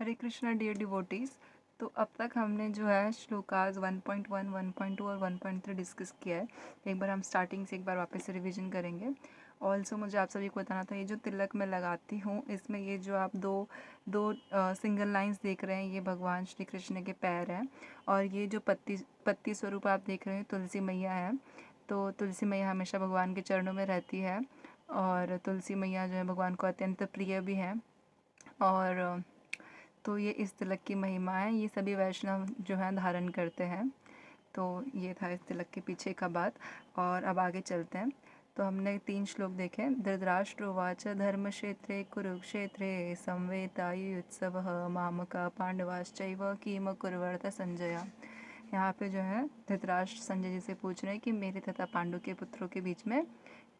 हरे Krishna dear devotees. तो अब तक हमने जो है श्लोकाज 1.1, 1.2 और 1.3 डिस्कस किया है। एक बार हम स्टार्टिंग से एक बार वापस से रिवीजन करेंगे। ऑल्सो मुझे आप सभी को बताना था, ये जो तिलक मैं लगाती हूँ इसमें ये जो आप दो दो सिंगल लाइंस देख रहे हैं, ये भगवान श्री कृष्ण के पैर हैं। और ये जो पत्ती स्वरूप आप देख रहे हैं तुलसी मैया है। तो तुलसी मैया हमेशा भगवान के चरणों में रहती है और तुलसी मैया जो है भगवान को अत्यंत प्रिय भी है। और तो ये इस तिलक की महिमा है, ये सभी वैष्णव जो है धारण करते हैं। तो ये था इस तिलक के पीछे का बात। और अब आगे चलते हैं। तो हमने 3 श्लोक देखे। धृतराष्ट्रोवाच धर्मक्षेत्रे कुरुक्षेत्रे संवेतायुत्सवः मामका पांडवाश्चैव किम कुर्वर्त संजय। यहाँ पे जो है धृतराष्ट्र संजय जी से पूछ रहे हैं कि मेरे तथा पांडु के पुत्रों के बीच में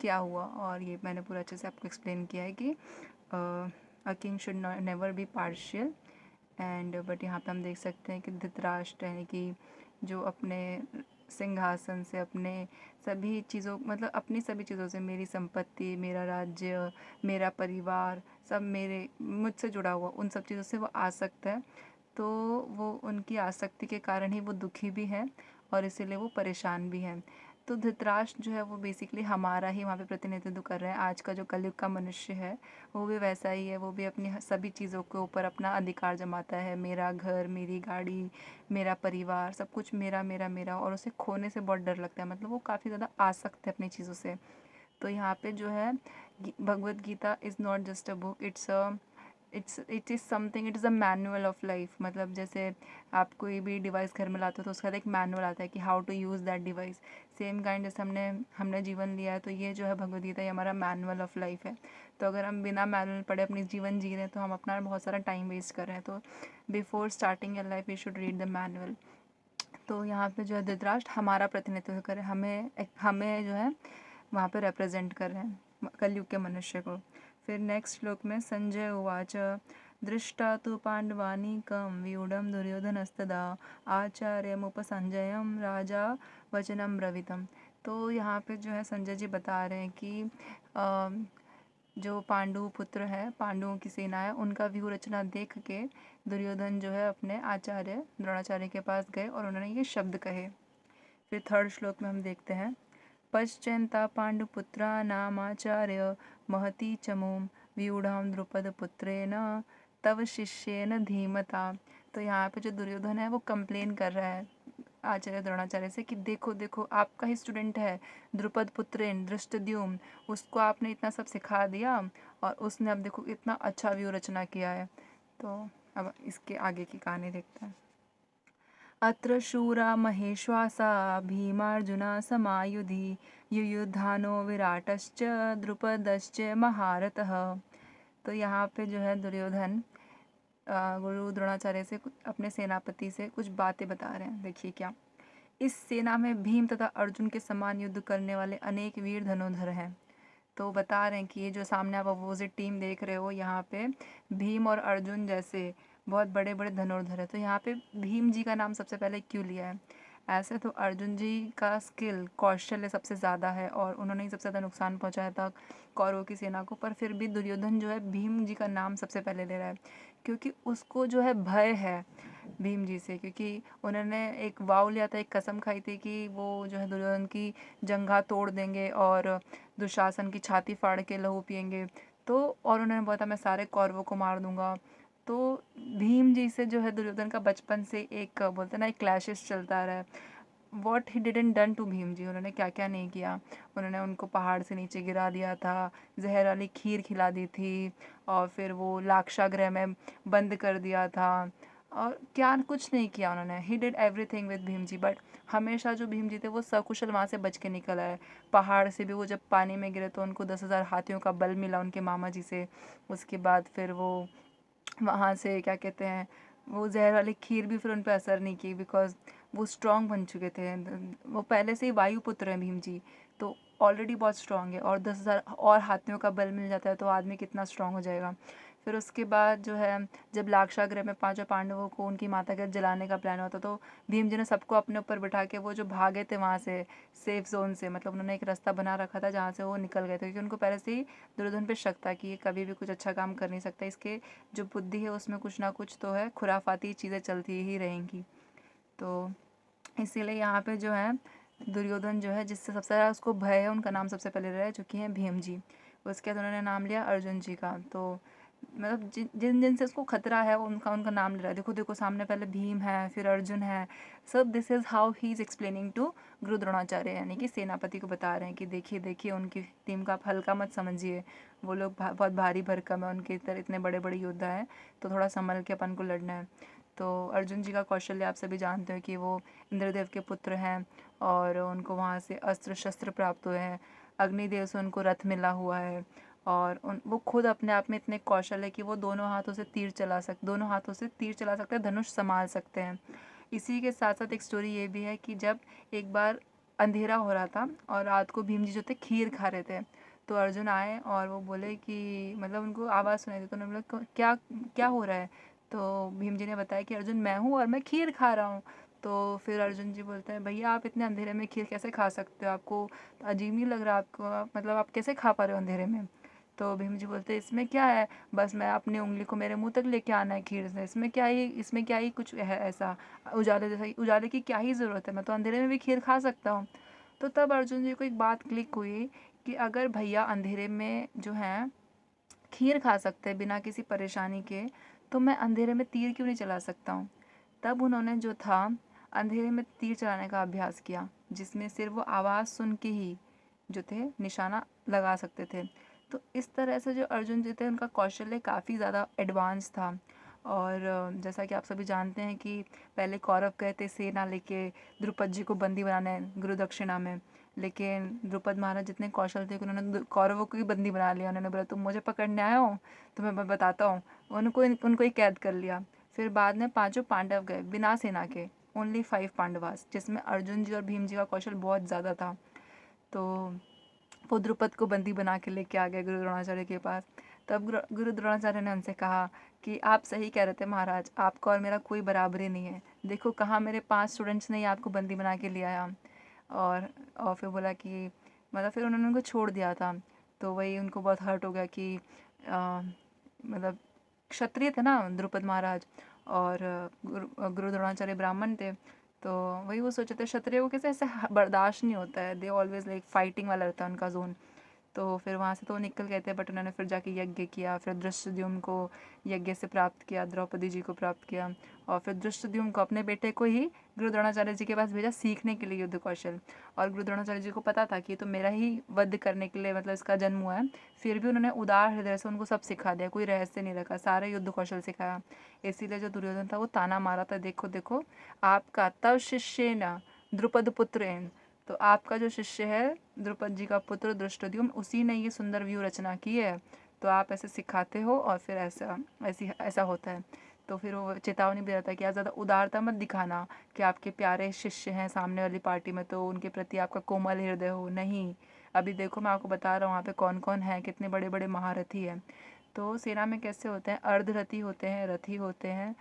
क्या हुआ। और ये मैंने पूरा अच्छे से आपको एक्सप्लेन किया है कि a king should never be partial and but यहाँ पे हम देख सकते हैं कि धृतराष्ट्र यानी कि जो अपने सिंहासन से, अपने सभी चीज़ों मतलब अपनी सभी चीज़ों से, मेरी संपत्ति, मेरा राज्य, मेरा परिवार, सब मेरे मुझसे जुड़ा हुआ उन सब चीज़ों से वो आसक्त है। तो वो उनकी आसक्ति के कारण ही वो दुखी भी है और इसीलिए वो परेशान भी है। तो धृतराष्ट्र जो है वो बेसिकली हमारा ही वहाँ पे प्रतिनिधित्व कर रहे हैं। आज का जो कलयुग का मनुष्य है वो भी वैसा ही है। वो भी अपनी सभी चीज़ों के ऊपर अपना अधिकार जमाता है। मेरा घर, मेरी गाड़ी, मेरा परिवार, सब कुछ मेरा मेरा मेरा, और उसे खोने से बहुत डर लगता है। मतलब वो काफ़ी ज़्यादा आसक्त है अपनी चीज़ों से। तो यहाँ पे जो है Bhagavad Gita is not just a book, it is something, it is a manual of life. मतलब जैसे आप कोई भी डिवाइस घर में लाते हो तो उसका एक मैनुअल आता है कि how to use that device. Same kind जैसे हमने जीवन लिया है, तो ये जो है भगवद गीता, ये हमारा मैनुअल ऑफ लाइफ है। तो अगर हम बिना मैनुअल पढ़े अपनी जीवन जी रहे हैं तो हम अपना बहुत सारा टाइम वेस्ट कर रहे हैं। तो before starting your life you should read the manual. तो यहाँ पे जो है धृतराष्ट्र हमारा प्रतिनिधित्व कर रहे हैं, हमें जो है वहाँ पे रिप्रेजेंट कर रहे हैं कलयुग के मनुष्य को। फिर नेक्स्ट श्लोक में संजय उवाच दृष्टा तो पांडवानीकं व्यूढ़ं दुर्योधनस्तदा आचार्यमुपसंजयं राजा वचनम ब्रवीतम। तो यहाँ पे जो है संजय जी बता रहे हैं कि जो पांडु पुत्र है, पांडुओं की सेना है, उनका व्यूह रचना देख के दुर्योधन जो है अपने आचार्य द्रोणाचार्य के पास गए और उन्होंने ये शब्द कहे। फिर थर्ड श्लोक में हम देखते हैं पश्चैन्ता पाण्डुपुत्रा नामाचार्य महती चमूं व्यूढ़ां द्रुपदपुत्रेण तव शिष्येन धीमता। तो यहाँ पे जो दुर्योधन है वो कंप्लेन कर रहा है आचार्य द्रोणाचार्य से कि देखो देखो, आपका ही स्टूडेंट है द्रुपद पुत्रेन धृष्टद्युम्न, उसको आपने इतना सब सिखा दिया और उसने अब देखो इतना अच्छा व्यू रचना किया है। तो अब इसके आगे की कहानी देखते हैं। अत्र शूरा महेश्वासा भीमार्जुना समायुधि युयुधानो विराटश्च द्रुपदश्च महारथः। तो यहाँ पे जो है दुर्योधन गुरु द्रोणाचार्य से अपने सेनापति से कुछ बातें बता रहे हैं। देखिए क्या, इस सेना में भीम तथा अर्जुन के समान युद्ध करने वाले अनेक वीर धनुर्धर हैं। तो बता रहे हैं कि ये जो सामने आप अपोजिट टीम देख रहे हो, यहाँ पे भीम और अर्जुन जैसे बहुत बड़े बड़े धनुर्धर है। तो यहाँ पे भीम जी का नाम सबसे पहले क्यों लिया है? ऐसे तो अर्जुन जी का स्किल, कौशल्य सबसे ज़्यादा है और उन्होंने ही सबसे ज़्यादा नुकसान पहुँचाया था कौरवों की सेना को। पर फिर भी दुर्योधन जो है भीम जी का नाम सबसे पहले ले रहा है क्योंकि उसको जो है भय है भीम जी से। क्योंकि उन्होंने एक वाव लिया था, एक कसम खाई थी कि वो जो है दुर्योधन की जंघा तोड़ देंगे और दुशासन की छाती फाड़ के लहू पिएंगे। तो और उन्होंने बोला था मैं सारे कौरवों को मार दूंगा। तो भीम जी से जो है दुर्योधन का बचपन से एक बोलते ना एक क्लैशेस चलता रहा है। What he didn't done to Bhim ji, उन्होंने क्या क्या नहीं किया। उन्होंने उनको पहाड़ से नीचे गिरा दिया था, जहर वाली खीर खिला दी थी और फिर वो लाक्षागृह में बंद कर दिया था और क्या कुछ नहीं किया उन्होंने। He did everything with Bhim ji, but हमेशा जो भीम जी थे वो सकुशल वहाँ से बच के निकल आए। पहाड़ से भी वो जब पानी में गिरे तो उनको 10,000 हाथियों का बल मिला उनके मामा जी से। उसके बाद फिर वो वहाँ से क्या कहते हैं, वो जहर वाली खीर भी फिर उन पर असर नहीं की बिकॉज वो स्ट्रांग बन चुके थे। वो पहले से ही वायुपुत्र हैं भीम जी, तो ऑलरेडी बहुत स्ट्रांग है और 10,000 और हाथियों का बल मिल जाता है तो आदमी कितना स्ट्रांग हो जाएगा। फिर उसके बाद जो है जब लाक्षागृह में पांचों पांडवों को उनकी माता के जलाने का प्लान होता तो भीम जी ने सबको अपने ऊपर बिठा के वो जो भागे थे वहाँ से सेफ जोन से, मतलब उन्होंने एक रास्ता बना रखा था जहाँ से वो निकल गए थे, क्योंकि उनको पहले से ही दुर्योधन पे शक था कि ये कभी भी कुछ अच्छा काम कर नहीं सकता, इसके जो बुद्धि है उसमें कुछ ना कुछ तो है, खुराफाती चीज़ें चलती ही रहेंगी। तो इसीलिए यहाँ पे जो है दुर्योधन जो है जिससे सबसे ज़्यादा उसको भय है उनका नाम सबसे पहले रहा है, जो कि हैं भीम जी। उसके बाद उन्होंने नाम लिया अर्जुन जी का। तो मतलब जिन जिन से उसको खतरा है उनका उनका नाम ले रहा है। देखो देखो सामने पहले भीम है, फिर अर्जुन है। सब this is how he is explaining to Guru Dronacharya, यानी कि सेनापति को बता रहे हैं कि देखिए देखिए उनकी टीम का आप हल्का मत समझिए, वो लोग बहुत भारी भरकम है, उनके इधर इतने बड़े बड़े योद्धा हैं, तो थोड़ा संभल के अपन को लड़ना है। तो अर्जुन जी का कौशल्य आप सभी जानते हो कि वो इंद्रदेव के पुत्र हैं और उनको वहाँ से अस्त्र शस्त्र प्राप्त हुए हैं, अग्निदेव से उनको रथ मिला हुआ है, और वो खुद अपने आप में इतने कौशल है कि वो दोनों हाथों से तीर चला सकते हैं, धनुष संभाल सकते हैं। इसी के साथ साथ एक स्टोरी ये भी है कि जब एक बार अंधेरा हो रहा था और रात को भीम जी जो थे खीर खा रहे थे, तो अर्जुन आए और वो बोले कि मतलब उनको आवाज़ सुनाई दी, तो उन्होंने बोला क्या क्या हो रहा है? तो भीम जी ने बताया कि अर्जुन मैं हूँ और मैं खीर खा रहा हूँ। तो फिर अर्जुन जी बोलते हैं भैया आप इतने अंधेरे में खीर कैसे खा सकते हो, आपको अजीब नहीं लग रहा आपको, मतलब आप कैसे खा पा रहे हो अंधेरे में? तो भीम जी बोलते हैं इसमें क्या है, बस मैं अपनी उंगली को मेरे मुंह तक लेके आना है खीर से, इसमें क्या ही कुछ है ऐसा, उजाले की क्या ही ज़रूरत है, मैं तो अंधेरे में भी खीर खा सकता हूँ। तो तब अर्जुन जी को एक बात क्लिक हुई कि अगर भैया अंधेरे में जो है खीर खा सकते हैं बिना किसी परेशानी के, तो मैं अंधेरे में तीर क्यों नहीं चला सकता हूँ? तब उन्होंने जो था अंधेरे में तीर चलाने का अभ्यास किया, जिसमें सिर्फ वो आवाज़ सुन के ही जो थे निशाना लगा सकते थे। तो इस तरह से जो अर्जुन जी थे उनका कौशल्य काफ़ी ज़्यादा एडवांस था। और जैसा कि आप सभी जानते हैं कि पहले कौरव गए थे सेना लेके द्रुपद जी को बंदी बनाने गुरुदक्षिणा में, लेकिन द्रुपद महाराज जितने कौशल थे कि उन्होंने कौरवों को ही बंदी बना लिया। उन्होंने बोला तुम मुझे पकड़ने आए हो तो मैं बताता हूँ, उनको ही कैद कर लिया। फिर बाद में पांचों पांडव गए बिना सेना के, ओनली 5 पांडवास, जिसमें अर्जुन जी और भीम जी का कौशल बहुत ज़्यादा था। तो वो द्रुपद को बंदी बना के लेके आ गए गुरु द्रोणाचार्य के पास। तब गुरु द्रोणाचार्य ने उनसे कहा कि आप सही कह रहे थे महाराज, आपका और मेरा कोई बराबरी नहीं है, देखो कहाँ मेरे 5 स्टूडेंट्स ने ही आपको बंदी बना के लिया है। और फिर बोला कि मतलब फिर उन्होंने उनको छोड़ दिया था। तो वही उनको बहुत हर्ट हो गया कि मतलब क्षत्रिय थे ना द्रुपद महाराज, और गुरु द्रोणाचार्य ब्राह्मण थे। तो वही वो सोचे थे क्षत्रिय को कैसे ऐसे बर्दाश्त नहीं होता है, दे ऑलवेज लाइक फाइटिंग वाला रहता है उनका जोन। तो फिर वहाँ से तो निकल गए थे, बट उन्होंने फिर जाके यज्ञ किया, फिर धृष्टद्युम्न को यज्ञ से प्राप्त किया, द्रौपदी जी को प्राप्त किया, और फिर धृष्टद्युम्न को अपने बेटे को ही गुरु द्रोणाचार्य जी के पास भेजा सीखने के लिए युद्ध कौशल। और गुरु द्रोणाचार्य जी को पता था कि ये तो मेरा ही वध करने के लिए मतलब इसका जन्म हुआ है, फिर भी उन्होंने उदार हृदय से उनको सब सिखा दिया, कोई रहस्य नहीं रखा, सारे युद्ध कौशल सिखाया। इसीलिए जो दुर्योधन था वो ताना मारा था, देखो देखो आपका तव शिष्य न द्रुपद पुत्र, तो आपका जो शिष्य है द्रुपद जी का पुत्र धृष्टद्युम्न, उसी ने ये सुंदर व्यू रचना की है, तो आप ऐसे सिखाते हो और फिर ऐसा होता है। तो फिर वो चेतावनी भी रहता है कि आप ज़्यादा उदारता मत दिखाना कि आपके प्यारे शिष्य हैं सामने वाली पार्टी में, तो उनके प्रति आपका कोमल हृदय हो, नहीं, अभी देखो मैं आपको बता रहा हूँ वहाँ पे कौन कौन है, कितने बड़े बड़े महारथी हैं। तो सेना में कैसे होते हैं, अर्धरथी होते हैं, रथी होते हैं,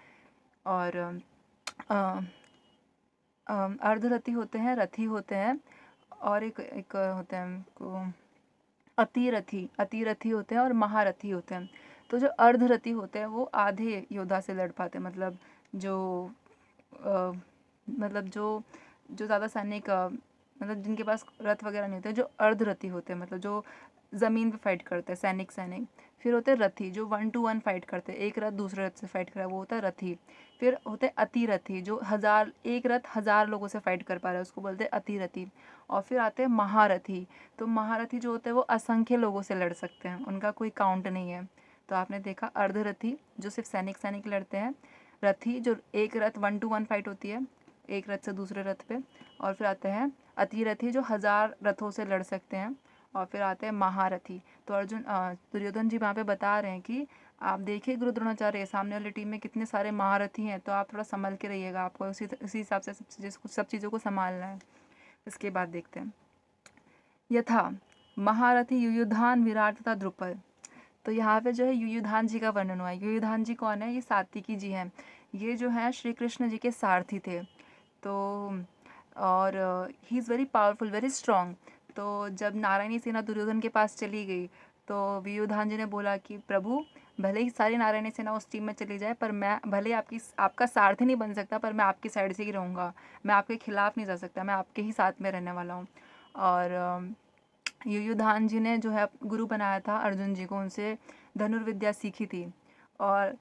और अर्धरथी होते हैं, रथी होते हैं, और एक एक होते हैं को अतिरथी होते हैं, और महारथी होते हैं। तो जो अर्धरथी होते हैं वो आधे योद्धा से लड़ पाते हैं, मतलब जो अ, मतलब जो ज़्यादा सैनिक मतलब जिनके पास रथ वगैरह नहीं होते, जो अर्धरथी होते हैं, मतलब जो ज़मीन पे फाइट करते हैं, सैनिक। फिर होते हैं रथी जो 1 to 1 फाइट करते हैं, एक रथ दूसरे रथ से फाइट कर रहा है, वो होता है रथी। फिर होते हैं अतिरथी जो एक रथ 1000 लोगों से फाइट कर पा रहा है, उसको बोलते हैं अतिरथी। और फिर आते हैं महारथी। तो महारथी जो होते हैं वो असंख्य लोगों से लड़ सकते हैं, उनका कोई काउंट नहीं है। तो आपने देखा अर्धरथी जो सिर्फ सैनिक लड़ते हैं, रथी जो एक रथ 1 to 1 फाइट होती है एक रथ से दूसरे रथ पे, और फिर आते हैं अतिरथी जो 1000 रथों से लड़ सकते हैं, और फिर आते हैं महारथी। तो दुर्योधन जी वहाँ पे बता रहे हैं कि आप देखिए गुरु द्रोणाचार्य सामने वाली टीम में कितने सारे महारथी हैं, तो आप थोड़ा संभल के रहिएगा, आपको उसी हिसाब से सब चीज़ों को संभालना है। इसके बाद देखते हैं यथा महारथी युयुधान विराट तथा द्रुपद। तो यहाँ पे जो है युयुधान जी का वर्णन हुआ है। युयुधान जी कौन है? ये सात्विकी जी हैं। ये जो है श्री कृष्ण जी के सारथी थे। तो और he is very powerful, very strong. तो जब नारायणी सेना दुर्योधन के पास चली गई तो युयुधान जी ने बोला कि प्रभु, भले ही सारी नारायणी सेना उस टीम में चली जाए, पर मैं भले आपका सारथी नहीं बन सकता, पर मैं आपकी साइड से ही रहूँगा, मैं आपके खिलाफ नहीं जा सकता, मैं आपके ही साथ में रहने वाला हूँ। और युयुधान जी ने जो है गुरु बनाया था अर्जुन जी को, उनसे धनुर्विद्या सीखी थी। और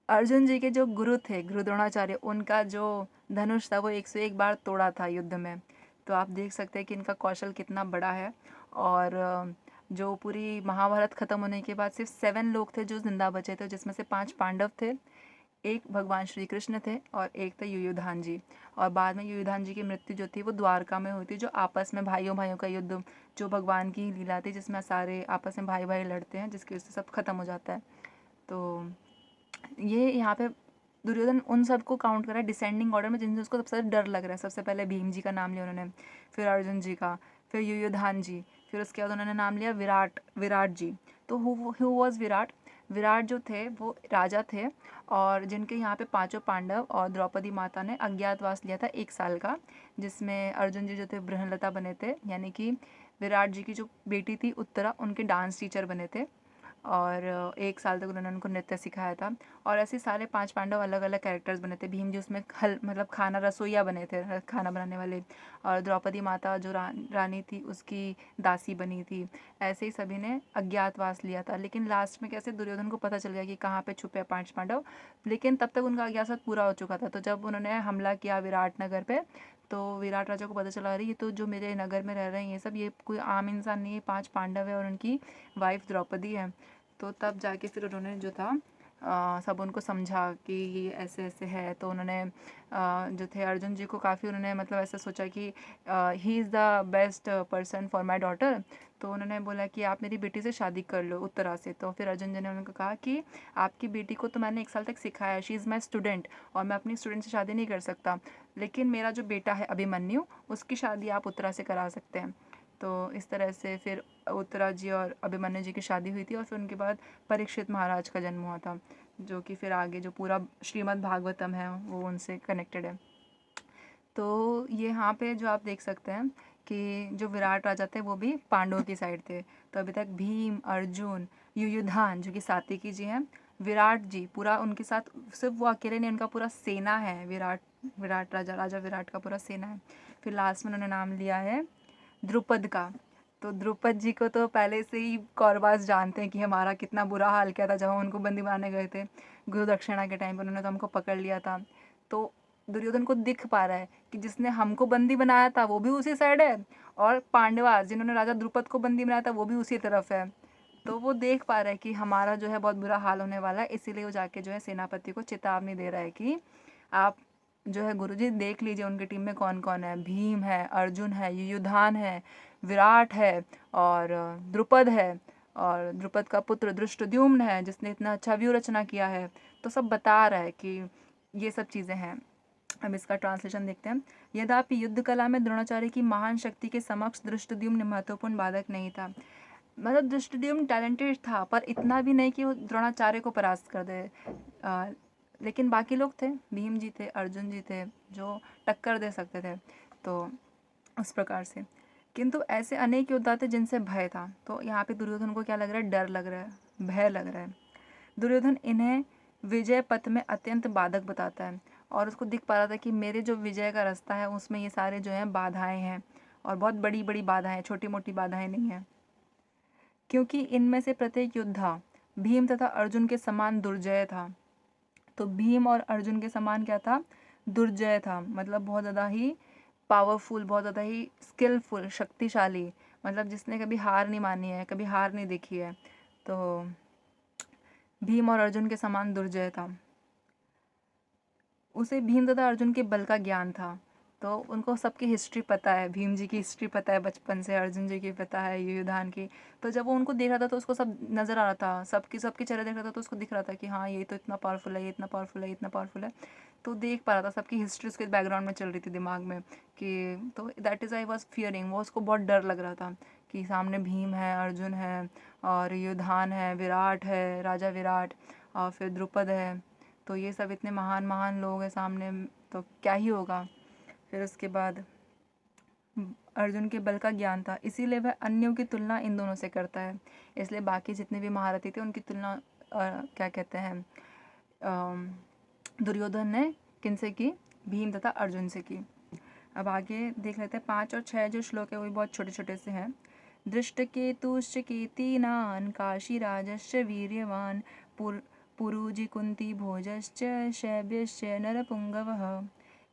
अर्जुन जी के जो गुरु थे, गुरु द्रोणाचार्य, उनका जो धनुष था वो 101 बार तोड़ा था युद्ध में। तो आप देख सकते हैं कि इनका कौशल कितना बड़ा है। और जो पूरी महाभारत ख़त्म होने के बाद सिर्फ 7 लोग थे जो जिंदा बचे थे, जिसमें से 5 पांडव थे, एक भगवान श्री कृष्ण थे और एक थे युयुधान जी। और बाद में युयुधान जी की मृत्यु जो थी वो द्वारका में हुई थी, जो आपस में भाइयों भाइयों का युद्ध, जो भगवान की लीला थी, जिसमें सारे आपस में भाई भाई लड़ते हैं, जिसकी वजह से सब खत्म हो जाता है। तो ये यहाँ पे दुर्योधन उन सबको काउंट करा है डिसेंडिंग ऑर्डर में, जिनसे उसको सबसे डर लग रहा है। सबसे पहले भीम जी का नाम लिया उन्होंने, फिर अर्जुन जी का, फिर युयुधान जी, फिर उसके बाद उन्होंने नाम लिया विराट जी। तो हु वॉज विराट? विराट जो थे वो राजा थे, और जिनके यहाँ पे 5 पांडव और द्रौपदी माता ने अज्ञातवास लिया था 1 साल का, जिसमें अर्जुन जी जो थे बृहनलता बने थे, यानी कि विराट जी की जो बेटी थी उत्तरा, उनके डांस टीचर बने थे। और 1 साल तक उन्होंने उनको नृत्य सिखाया था। और ऐसे सारे 5 पांडव अलग अलग कैरेक्टर्स बने थे। भीम जी उसमें मतलब खाना रसोइया बने थे, खाना बनाने वाले। और द्रौपदी माता जो रानी थी उसकी दासी बनी थी। ऐसे ही सभी ने अज्ञातवास लिया था। लेकिन लास्ट में कैसे दुर्योधन को पता चल गया कि कहाँ पे छुपे 5 पांडव, लेकिन तब तक उनका अज्ञातवास पूरा हो चुका था। तो जब उन्होंने हमला किया विराट नगर पे, तो विराट राजा को पता चला, रही ये तो जो मेरे नगर में रह रहे हैं ये कोई आम इंसान नहीं है, 5 पांडव है और उनकी वाइफ द्रौपदी है। तो तब जाके फिर उन्होंने जो था सब उनको समझा कि ये ऐसे ऐसे है। तो उन्होंने जो थे अर्जुन जी को काफ़ी उन्होंने मतलब ऐसा सोचा कि he is the best person for my daughter. तो उन्होंने बोला कि आप मेरी बेटी से शादी कर लो उत्तरा से। तो फिर अर्जुन जी ने उनको कहा कि आपकी बेटी को तो मैंने 1 साल तक सिखाया, शी इज़ माई स्टूडेंट, और मैं अपनी स्टूडेंट से शादी नहीं कर सकता, लेकिन मेरा जो बेटा है अभिमन्यु, उसकी शादी आप उत्तरा से करा सकते हैं। तो इस तरह से फिर उत्तरा जी और अभिमन्यु जी की शादी हुई थी। और फिर उनके बाद परीक्षित महाराज का जन्म हुआ था, जो कि फिर आगे जो पूरा श्रीमद् भागवतम है वो उनसे कनेक्टेड है। तो ये यहाँ पे जो आप देख सकते हैं कि जो विराट राजा थे वो भी पांडवों की साइड थे। तो अभी तक भीम, अर्जुन, युयुधान जो कि सात्विकी जी हैं, विराट जी पूरा उनके साथ, सिर्फ वो अकेले नहीं, उनका पूरा सेना है। विराट राजा विराट का पूरा सेना है। फिर लास्ट में उन्होंने नाम लिया है द्रुपद का। तो द्रुपद जी को तो पहले से ही कौरवास जानते हैं कि हमारा कितना बुरा हाल किया था जब हम उनको बंदी बनाने गए थे गुरु दक्षिणा के टाइम पर, उन्होंने तो हमको पकड़ लिया था। तो दुर्योधन को दिख पा रहा है कि जिसने हमको बंदी बनाया था वो भी उसी साइड है, और पांडवा जिन्होंने राजा द्रुपद को बंदी बनाया था वो भी उसी तरफ है। तो वो देख पा रहा है कि हमारा जो है बहुत बुरा हाल होने वाला है, इसीलिए वो जाके जो है सेनापति को चेतावनी दे रहा है कि आप जो है गुरुजी देख लीजिए उनकी टीम में कौन कौन है। भीम है, अर्जुन है, युयुधान है, विराट है, और द्रुपद है, और द्रुपद का पुत्र धृष्टद्युम्न है जिसने इतना अच्छा व्यू रचना किया है। तो सब बता रहा है कि ये सब चीज़ें हैं। अब इसका ट्रांसलेशन देखते हैं। यद्यपि युद्ध कला में द्रोणाचार्य की महान शक्ति के समक्ष धृष्टद्युम्न महत्वपूर्ण बाधक नहीं था। मतलब धृष्टद्युम्न टैलेंटेड था, पर इतना भी नहीं कि वो द्रोणाचार्य को परास्त कर दे। लेकिन बाकी लोग थे, भीम जी थे, अर्जुन जी थे, जो टक्कर दे सकते थे। तो उस प्रकार से, किंतु ऐसे अनेक योद्धा थे जिनसे भय था। तो यहाँ पे दुर्योधन को क्या लग रहा है? डर लग रहा है, भय लग रहा है। दुर्योधन इन्हें विजय पथ में अत्यंत बाधक बताता है, और उसको दिख पा रहा था कि मेरे जो विजय का रास्ता है उसमें ये सारे जो हैं बाधाएं हैं, और बहुत बड़ी बड़ी बाधाएं, छोटी मोटी बाधाएं नहीं हैं। क्योंकि इनमें से प्रत्येक योद्धा भीम तथा अर्जुन के समान दुर्जय था। तो भीम और अर्जुन के समान क्या था? दुर्जय था, मतलब बहुत ज़्यादा ही पावरफुल, बहुत ज़्यादा ही स्किलफुल, शक्तिशाली, मतलब जिसने कभी हार नहीं मानी है, कभी हार नहीं देखी है। तो भीम और अर्जुन के समान दुर्जय था। उसे भीम तथा अर्जुन के बल का ज्ञान था। तो उनको सबकी हिस्ट्री पता है, भीम जी की हिस्ट्री पता है बचपन से, अर्जुन जी की पता है, युयुधान की। तो जब वो उनको देख रहा था तो उसको सब नज़र आ रहा था, सबके चेहरे देख रहा था तो उसको दिख रहा था कि हाँ ये तो इतना पावरफुल है, ये इतना पावरफुल है, ये इतना पावरफुल है। तो देख पा रहा था, सबकी हिस्ट्री उसके बैकग्राउंड में चल रही थी दिमाग में कि, तो that is I was fearing, वो उसको बहुत डर लग रहा था कि सामने भीम है, अर्जुन है और युधान है, विराट है, राजा विराट, और फिर द्रुपद है। तो ये सब इतने महान महान लोग हैं सामने, तो क्या ही होगा। फिर उसके बाद अर्जुन के बल का ज्ञान था, इसीलिए वह अन्यों की तुलना इन दोनों से करता है। इसलिए बाकी जितने भी महारथी थे उनकी तुलना क्या कहते हैं, दुर्योधन ने किनसे की? भीम तथा अर्जुन से की। अब आगे देख लेते हैं 5 और 6 जो श्लोक है वो भी बहुत छोटे छोटे से हैं। दृष्टकेतुश्च कीर्तिनान् काशीराजश्च वीर्यवान् पुरुजि कुंती भोजश्च शैब्यश्च नरपुंगवः।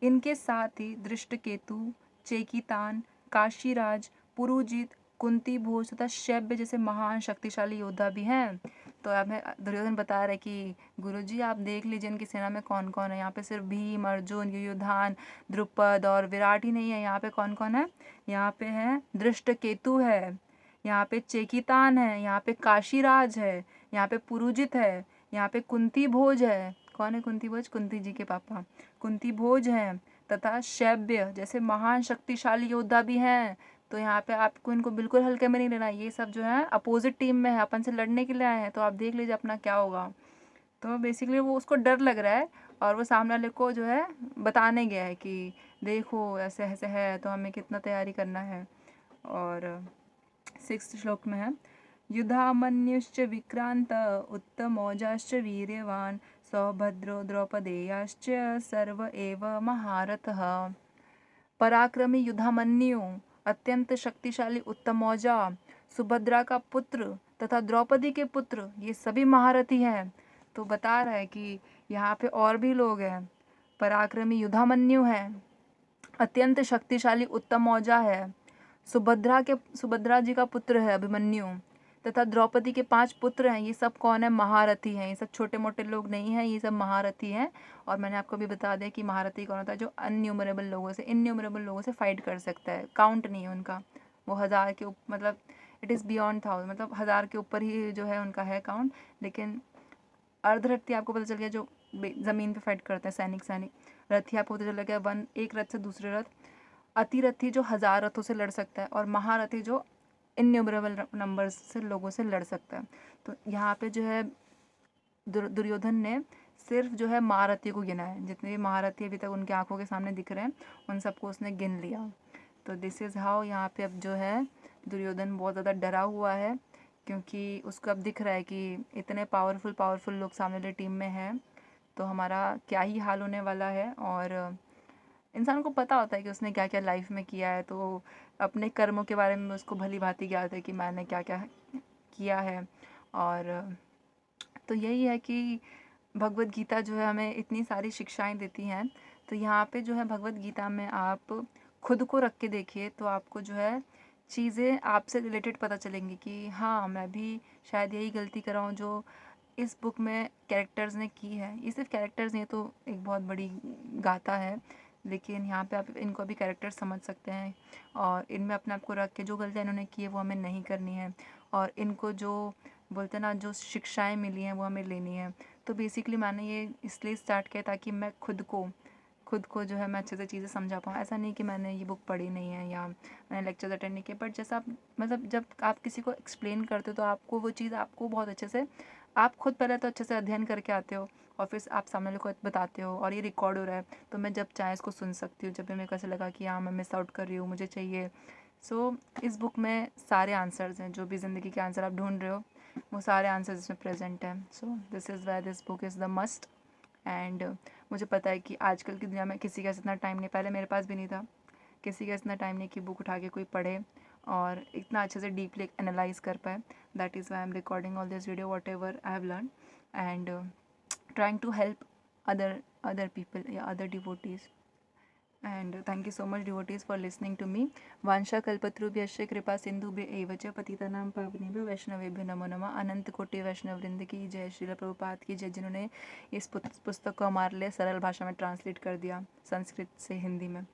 इनके साथ ही दृष्टकेतु, चेकितान, काशीराज, पुरुजित, कुंती भोज तथा शैब्य जैसे महान शक्तिशाली योद्धा भी हैं। तो हमें दुर्योधन बता रहे कि गुरुजी आप देख लीजिए इनकी सेना में कौन कौन है। यहाँ पे सिर्फ भीम, अर्जुन, युयुधान, द्रुपद और विराट ही नहीं है। यहाँ पे कौन कौन है? यहाँ पे है दृष्टकेतु है, यहाँ पे चेकितान है, यहाँ पे काशीराज है, यहाँ पे पुरुजित है, यहाँ पे कुंती भोज है। कौन है कुंती भोज? कुंती जी के पापा कुंती भोज हैं, तथा शैब्य जैसे महान शक्तिशाली योद्धा भी हैं। तो यहाँ पे आपको इनको बिल्कुल हल्के में नहीं लेना। ये सब जो है अपोजिट टीम में है, अपन से लड़ने के लिए आए हैं। तो आप देख लीजिए अपना क्या होगा। तो बेसिकली वो उसको डर लग रहा है और वो सामने वाले को जो है बताने गया है कि देखो ऐसे ऐसे है, तो हमें कितना तैयारी करना है। और 6 श्लोक में है, युधामन्युश्च विक्रांत उत्तमौजाश्च वीर्यवान् सौभद्रो द्रौपदेयाश्च सर्व एव महारथः। पराक्रमी युधामन्यु, अत्यंत शक्तिशाली उत्तमौजा, सुभद्रा का पुत्र तथा द्रौपदी के पुत्र, ये सभी महारथी हैं। तो बता रहा है कि यहाँ पे और भी लोग हैं। पराक्रमी युधामन्यु है, अत्यंत शक्तिशाली उत्तमौजा है, सुभद्रा जी का पुत्र है अभिमन्यु, तथा द्रौपदी के 5 पुत्र हैं। ये सब कौन है? महारथी हैं। ये सब छोटे मोटे लोग नहीं हैं, ये सब महारथी हैं। और मैंने आपको भी बता दिया कि महारथी कौन होता है? जो अनन्यूमरेबल लोगों से, इनन्यूमरेबल लोगों से फाइट कर सकता है। काउंट नहीं है उनका, वो 1000 के ऊपर, मतलब इट इज़ बियॉन्ड 1000, मतलब 1000 के ऊपर ही जो है उनका है काउंट। लेकिन अर्धरथी आपको पता चल गया जो ज़मीन पे फाइट करते हैं, सैनिक। रथी आपको पता चल गया एक रथ से दूसरे रथ। अतिरथी जो 1000 रथों से लड़ सकता है, और महारथी जो इन्यूमरेबल नंबर्स से लोगों से लड़ सकता है। तो यहाँ पे जो है दुर्योधन ने सिर्फ जो है महारथी को गिना है। जितने भी महारथी अभी तक उनकी आंखों के सामने दिख रहे हैं उन सबको उसने गिन लिया। तो दिस इज़ हाउ यहाँ पे अब जो है दुर्योधन बहुत ज़्यादा डरा हुआ है, क्योंकि उसको अब दिख रहा है कि इतने पावरफुल लोग सामने वाली टीम में हैं, तो हमारा क्या ही हाल होने वाला है। और इंसान को पता होता है कि उसने क्या क्या लाइफ में किया है, तो अपने कर्मों के बारे में उसको भली भांति ज्ञात है कि मैंने क्या क्या किया है। और तो यही है कि भगवत गीता जो है हमें इतनी सारी शिक्षाएं देती हैं। तो यहाँ पे जो है भगवत गीता में आप खुद को रख के देखिए तो आपको जो है चीज़ें आपसे रिलेटेड पता चलेंगी कि हाँ मैं भी शायद यही गलती कर रहा हूँ जो इस बुक में कैरेक्टर्स ने की है। ये सिर्फ कैरेक्टर्स नहीं, तो एक बहुत बड़ी गाथा है, लेकिन यहाँ पे आप इनको भी कैरेक्टर समझ सकते हैं और इनमें अपने आप को रख के जो गलतियाँ इन्होंने की है वो हमें नहीं करनी है, और इनको जो बोलते हैं ना जो शिक्षाएं मिली हैं वो हमें लेनी है। तो बेसिकली मैंने ये इसलिए स्टार्ट किया ताकि मैं खुद को जो है मैं अच्छे से चीज़ें समझा पाऊँ। ऐसा नहीं कि मैंने ये बुक पढ़ी नहीं है या मैंने लेक्चर्स अटेंड नहीं किए, बट जैसा आप मतलब जब आप किसी को एक्सप्लेन करते हो तो आपको वो चीज़ आपको बहुत अच्छे से, आप खुद पहले तो अच्छे से अध्ययन करके आते हो और फिर आप सामने वाले को बताते हो, और ये रिकॉर्ड हो रहा है तो मैं जब चाहे इसको सुन सकती हूँ। जब भी मेरे को ऐसा लगा कि हाँ मैं मिस आउट कर रही हूँ, मुझे चाहिए। सो इस बुक में सारे आंसर्स हैं, जो भी ज़िंदगी के आंसर आप ढूंढ रहे हो वो सारे आंसर्स इसमें प्रेजेंट हैं। So this is why this book is the must. And मुझे पता है कि आजकल की दुनिया में किसी का इतना टाइम नहीं, पहले मेरे पास भी नहीं था, किसी का इतना टाइम नहीं कि बुक उठा के कोई पढ़े और इतना अच्छे से डीपली एनालाइज कर पाए। That is why I am recording all this video whatever I have learn and trying to help other people, yeah, other devotees. And thank you so much devotees for listening to me. Vansha kalpatrubhyasya kripa sindhubhya eva च पतितानां पावनेभ्यो वैष्णवेभ्यो नमो नमः। अनंत कोटि वैष्णव वृंद की जय, श्रील प्रभुपाद की जय, जिन्होंने इस पुस्तक को हमारे लिए सरल भाषा में ट्रांसलेट कर दिया संस्कृत से हिंदी में।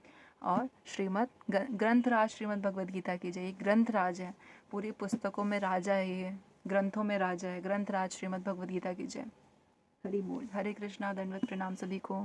और ग्रंथराज श्रीमद् भगवद गीता की जय। ये ग्रंथराज है, पूरी पुस्तकों में राजा है, ये ग्रंथों में राजा है। ग्रंथराज श्रीमद् भगवद गीता की जय। हरि बोल। हरे कृष्णा, दंडवत प्रणाम सभी को।